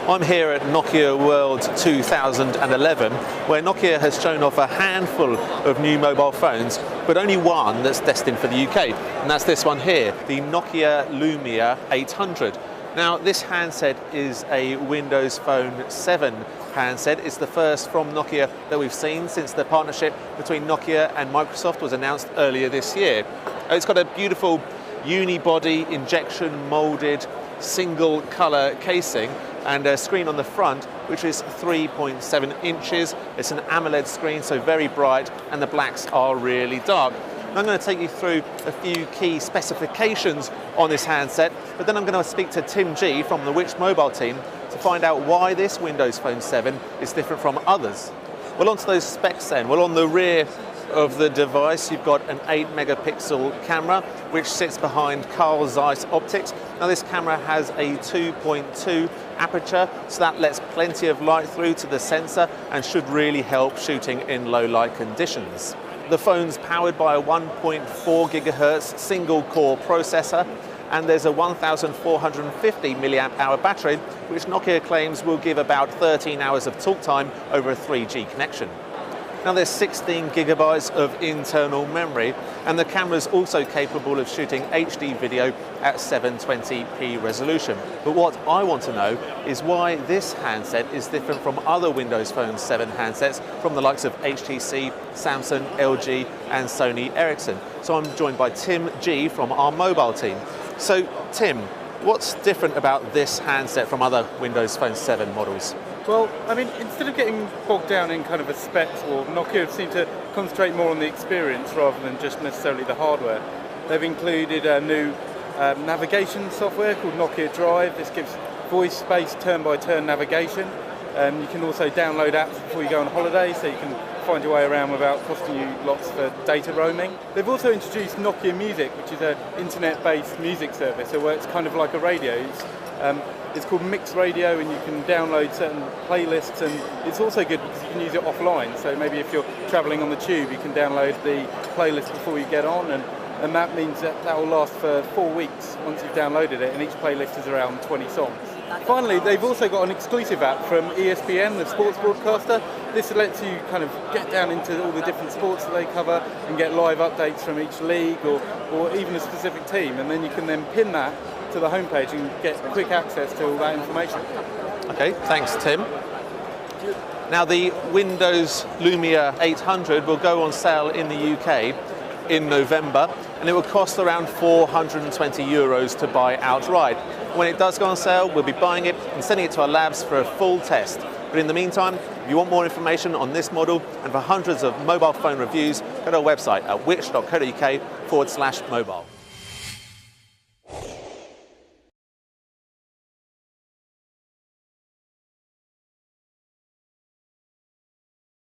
I'm here at Nokia World 2011, where Nokia has shown off a handful of new mobile phones, but only one that's destined for the UK, and that's this one here, the Nokia Lumia 800. Now, this handset is a Windows Phone 7 handset. It's the first from Nokia that we've seen since the partnership between Nokia and Microsoft was announced earlier this year. It's got a beautiful unibody, injection molded, single color casing and a screen on the front which is 3.7 inches. It's an AMOLED screen, so very bright, and the blacks are really dark. And I'm going to take you through a few key specifications on this handset, but then I'm going to speak to Tim G from the Which Mobile team to find out why this Windows Phone 7 is different from others. Well, onto those specs then. Well, on the rear of the device, you've got an 8-megapixel camera, which sits behind Carl Zeiss optics. Now, this camera has a 2.2 aperture, so that lets plenty of light through to the sensor and should really help shooting in low light conditions. The phone's powered by a 1.4 gigahertz single-core processor, and there's a 1,450 milliamp hour battery, which Nokia claims will give about 13 hours of talk time over a 3G connection. Now, there's 16 gigabytes of internal memory, and the camera's also capable of shooting HD video at 720p resolution. But what I want to know is why this handset is different from other Windows Phone 7 handsets from the likes of HTC, Samsung, LG and Sony Ericsson. So I'm joined by Tim G from our mobile team. So Tim, what's different about this handset from other Windows Phone 7 models? Well, I mean, instead of getting bogged down in kind of a specs war, Nokia seem to concentrate more on the experience rather than just necessarily the hardware. They've included a new navigation software called Nokia Drive. This gives voice-based turn-by-turn navigation. You can also download apps before you go on holiday, so you can find your way around without costing you lots for data roaming. They've also introduced Nokia Music, which is an internet-based music service, so where it's kind of like a radio. It's called Mix Radio, and you can download certain playlists, and it's also good because you can use it offline. So maybe if you're travelling on the tube, you can download the playlist before you get on, and that means that will last for 4 weeks once you've downloaded it, and each playlist is around 20 songs. Finally, they've also got an exclusive app from ESPN, the sports broadcaster. This lets you kind of get down into all the different sports that they cover and get live updates from each league or even a specific team, and then you can then pin that to the homepage and get quick access to all that information. Okay, thanks Tim. Now, the Windows Lumia 800 will go on sale in the UK in November, and it will cost around €420 to buy outright. When it does go on sale, we'll be buying it and sending it to our labs for a full test. But in the meantime, if you want more information on this model and for hundreds of mobile phone reviews, go to our website at which.co.uk/mobile.